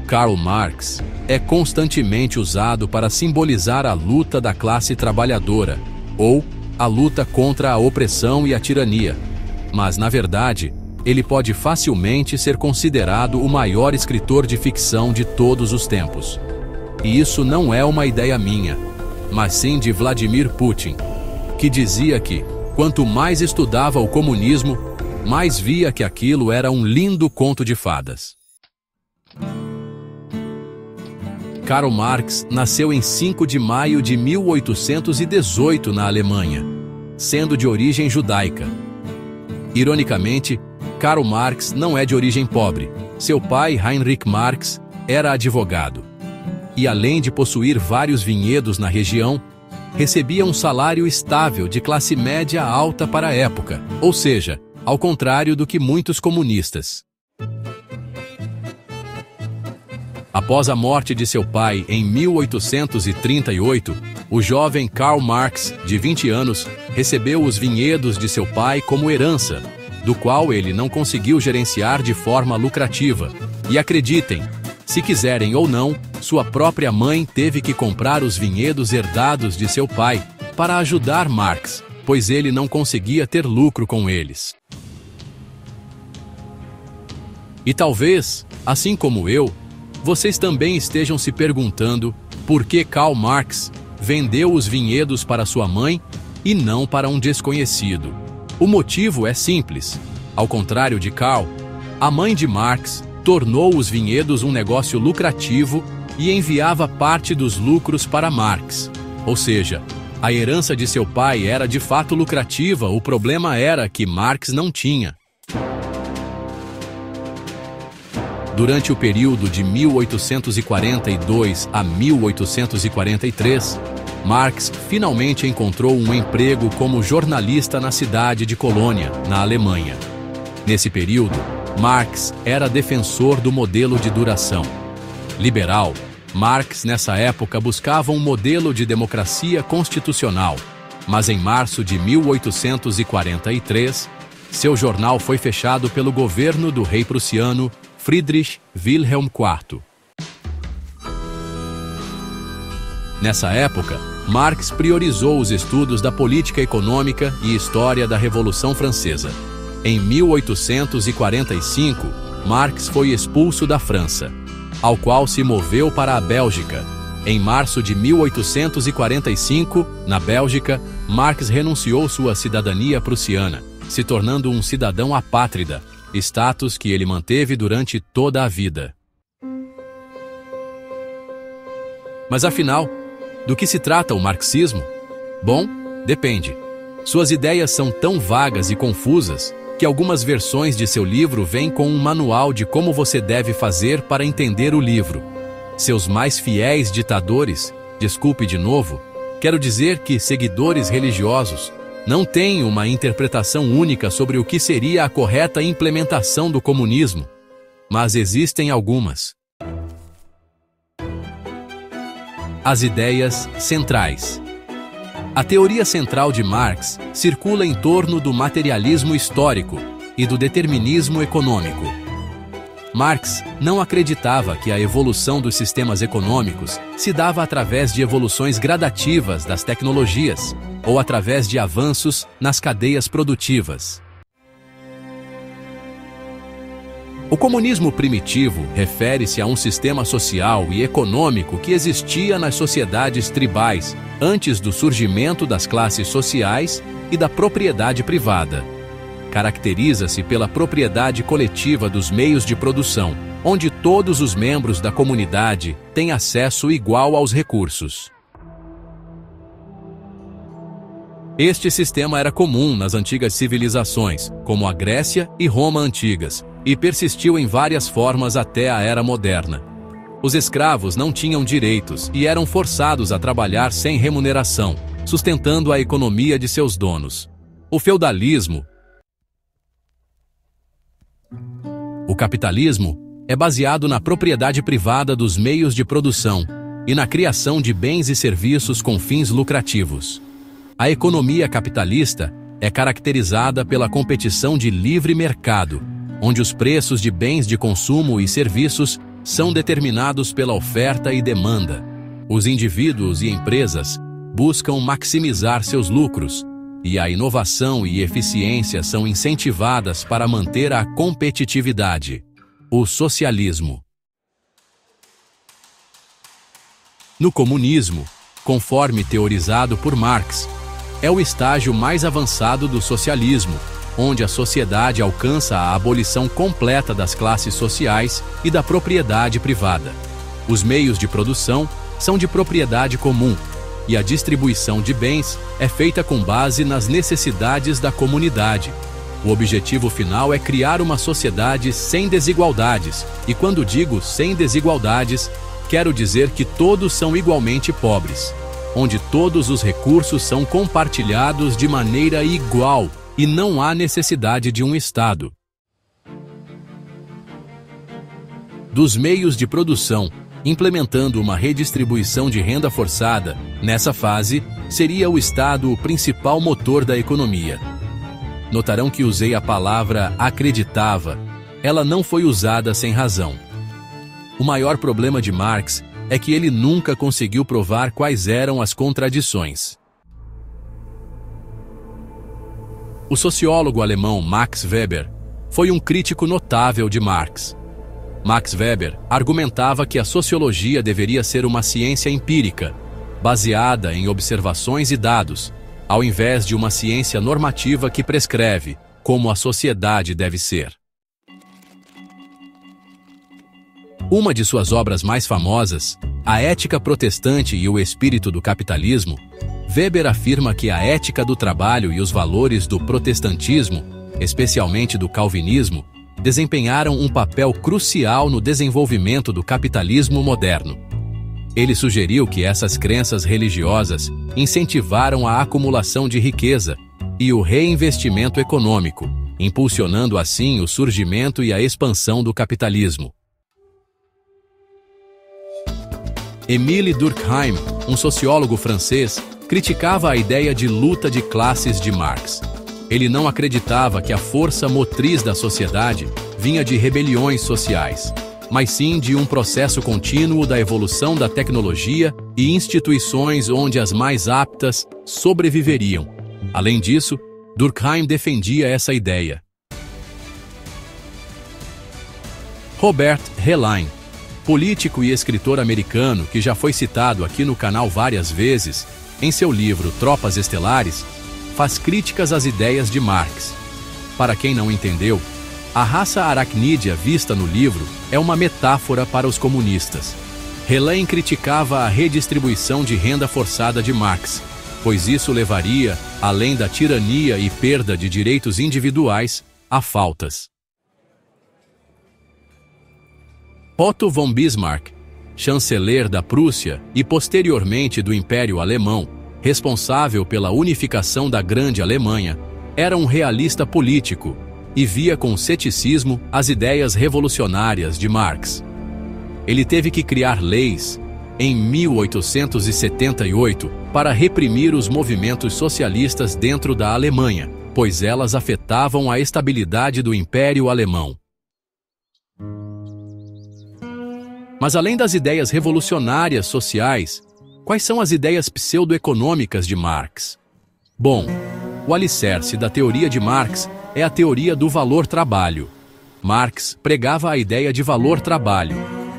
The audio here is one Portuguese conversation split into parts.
Karl Marx é constantemente usado para simbolizar a luta da classe trabalhadora, ou a luta contra a opressão e a tirania. Mas, na verdade, ele pode facilmente ser considerado o maior escritor de ficção de todos os tempos. E isso não é uma ideia minha, mas sim de Vladimir Putin, que dizia que, quanto mais estudava o comunismo, mais via que aquilo era um lindo conto de fadas. Karl Marx nasceu em 5 de maio de 1818 na Alemanha, sendo de origem judaica. Ironicamente, Karl Marx não é de origem pobre. Seu pai, Heinrich Marx, era advogado. E além de possuir vários vinhedos na região, recebia um salário estável de classe média alta para a época, ou seja, ao contrário do que muitos comunistas. Após a morte de seu pai em 1838, o jovem Karl Marx, de 20 anos, recebeu os vinhedos de seu pai como herança, do qual ele não conseguiu gerenciar de forma lucrativa. E acreditem, se quiserem ou não, sua própria mãe teve que comprar os vinhedos herdados de seu pai para ajudar Marx, pois ele não conseguia ter lucro com eles. E talvez, assim como eu, vocês também estejam se perguntando por que Karl Marx vendeu os vinhedos para sua mãe e não para um desconhecido. O motivo é simples. Ao contrário de Karl, a mãe de Marx tornou os vinhedos um negócio lucrativo e enviava parte dos lucros para Marx. Ou seja, a herança de seu pai era de fato lucrativa, o problema era que Marx não tinha. Durante o período de 1842 a 1843, Marx finalmente encontrou um emprego como jornalista na cidade de Colônia, na Alemanha. Nesse período, Marx era defensor do modelo de duração. Liberal, Marx nessa época buscava um modelo de democracia constitucional, mas em março de 1843, seu jornal foi fechado pelo governo do rei prussiano Friedrich Wilhelm IV. Nessa época, Marx priorizou os estudos da política econômica e história da Revolução Francesa. Em 1845, Marx foi expulso da França, ao qual se moveu para a Bélgica. Em março de 1845, na Bélgica, Marx renunciou sua cidadania prussiana, se tornando um cidadão apátrida, status que ele manteve durante toda a vida. Mas afinal, do que se trata o marxismo? Bom, depende. Suas ideias são tão vagas e confusas que algumas versões de seu livro vêm com um manual de como você deve fazer para entender o livro. Seus mais fiéis ditadores, desculpe de novo, quero dizer que seguidores religiosos, não têm uma interpretação única sobre o que seria a correta implementação do comunismo, mas existem algumas. As ideias centrais. A teoria central de Marx circula em torno do materialismo histórico e do determinismo econômico. Marx não acreditava que a evolução dos sistemas econômicos se dava através de evoluções gradativas das tecnologias ou através de avanços nas cadeias produtivas. O comunismo primitivo refere-se a um sistema social e econômico que existia nas sociedades tribais antes do surgimento das classes sociais e da propriedade privada. Caracteriza-se pela propriedade coletiva dos meios de produção, onde todos os membros da comunidade têm acesso igual aos recursos. Este sistema era comum nas antigas civilizações, como a Grécia e Roma antigas, e persistiu em várias formas até a Era Moderna. Os escravos não tinham direitos e eram forçados a trabalhar sem remuneração, sustentando a economia de seus donos. O feudalismo. O capitalismo é baseado na propriedade privada dos meios de produção e na criação de bens e serviços com fins lucrativos. A economia capitalista é caracterizada pela competição de livre mercado, onde os preços de bens de consumo e serviços são determinados pela oferta e demanda. Os indivíduos e empresas buscam maximizar seus lucros, e a inovação e eficiência são incentivadas para manter a competitividade. O socialismo. No comunismo, conforme teorizado por Marx, é o estágio mais avançado do socialismo, onde a sociedade alcança a abolição completa das classes sociais e da propriedade privada. Os meios de produção são de propriedade comum, e a distribuição de bens é feita com base nas necessidades da comunidade. O objetivo final é criar uma sociedade sem desigualdades, e quando digo sem desigualdades, quero dizer que todos são igualmente pobres, onde todos os recursos são compartilhados de maneira igual e não há necessidade de um Estado. Dos meios de produção, implementando uma redistribuição de renda forçada, nessa fase, seria o Estado o principal motor da economia. Notarão que usei a palavra acreditava. Ela não foi usada sem razão. O maior problema de Marx é que ele nunca conseguiu provar quais eram as contradições. O sociólogo alemão Max Weber foi um crítico notável de Marx. Max Weber argumentava que a sociologia deveria ser uma ciência empírica, baseada em observações e dados, ao invés de uma ciência normativa que prescreve como a sociedade deve ser. Uma de suas obras mais famosas, A Ética Protestante e o Espírito do Capitalismo, Weber afirma que a ética do trabalho e os valores do protestantismo, especialmente do calvinismo, desempenharam um papel crucial no desenvolvimento do capitalismo moderno. Ele sugeriu que essas crenças religiosas incentivaram a acumulação de riqueza e o reinvestimento econômico, impulsionando assim o surgimento e a expansão do capitalismo. Émile Durkheim, um sociólogo francês, criticava a ideia de luta de classes de Marx. Ele não acreditava que a força motriz da sociedade vinha de rebeliões sociais, mas sim de um processo contínuo da evolução da tecnologia e instituições onde as mais aptas sobreviveriam. Além disso, Durkheim defendia essa ideia. Robert Heinlein, político e escritor americano que já foi citado aqui no canal várias vezes, em seu livro Tropas Estelares, faz críticas às ideias de Marx. Para quem não entendeu, a raça aracnídea vista no livro é uma metáfora para os comunistas. Heinlein criticava a redistribuição de renda forçada de Marx, pois isso levaria, além da tirania e perda de direitos individuais, a faltas. Otto von Bismarck, chanceler da Prússia e posteriormente do Império Alemão, responsável pela unificação da Grande Alemanha, era um realista político e via com ceticismo as ideias revolucionárias de Marx. Ele teve que criar leis, em 1878, para reprimir os movimentos socialistas dentro da Alemanha, pois elas afetavam a estabilidade do Império Alemão. Mas além das ideias revolucionárias sociais, quais são as ideias pseudo-econômicas de Marx? Bom, o alicerce da teoria de Marx é a teoria do valor-trabalho. Marx pregava a ideia de valor-trabalho.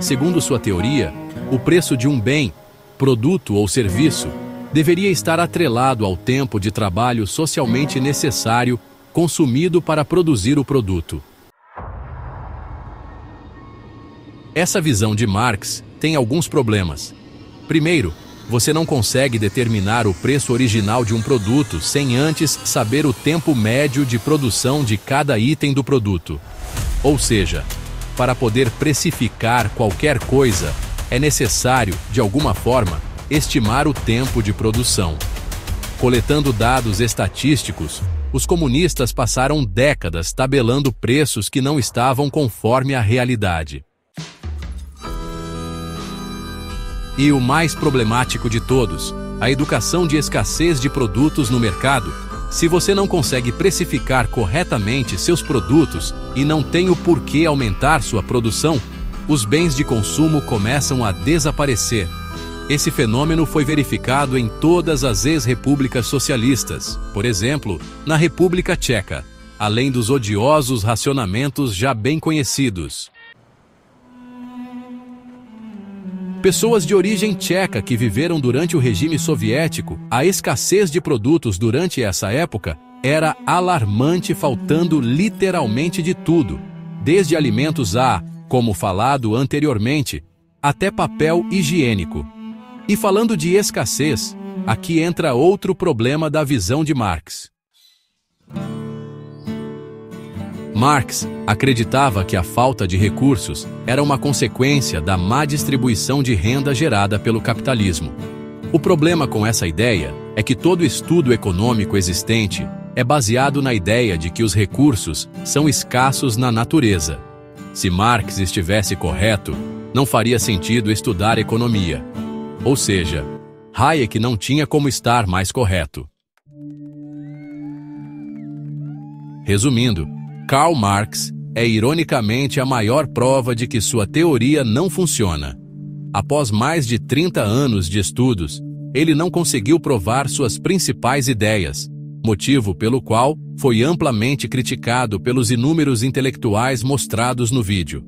Segundo sua teoria, o preço de um bem, produto ou serviço deveria estar atrelado ao tempo de trabalho socialmente necessário consumido para produzir o produto. Essa visão de Marx tem alguns problemas. Primeiro, você não consegue determinar o preço original de um produto sem antes saber o tempo médio de produção de cada item do produto. Ou seja, para poder precificar qualquer coisa, é necessário, de alguma forma, estimar o tempo de produção. Coletando dados estatísticos, os comunistas passaram décadas tabelando preços que não estavam conforme a realidade. E o mais problemático de todos, a educação de escassez de produtos no mercado. Se você não consegue precificar corretamente seus produtos e não tem o porquê aumentar sua produção, os bens de consumo começam a desaparecer. Esse fenômeno foi verificado em todas as ex-repúblicas socialistas, por exemplo, na República Tcheca, além dos odiosos racionamentos já bem conhecidos. Pessoas de origem tcheca que viveram durante o regime soviético, a escassez de produtos durante essa época era alarmante, faltando literalmente de tudo, desde alimentos a, como falado anteriormente, até papel higiênico. E falando de escassez, aqui entra outro problema da visão de Marx. Marx acreditava que a falta de recursos era uma consequência da má distribuição de renda gerada pelo capitalismo. O problema com essa ideia é que todo estudo econômico existente é baseado na ideia de que os recursos são escassos na natureza. Se Marx estivesse correto, não faria sentido estudar economia. Ou seja, Hayek não tinha como estar mais correto. Resumindo, Karl Marx é ironicamente a maior prova de que sua teoria não funciona. Após mais de 30 anos de estudos, ele não conseguiu provar suas principais ideias, motivo pelo qual foi amplamente criticado pelos inúmeros intelectuais mostrados no vídeo.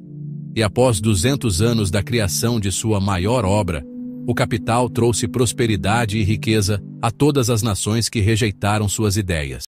E após 200 anos da criação de sua maior obra, o capital trouxe prosperidade e riqueza a todas as nações que rejeitaram suas ideias.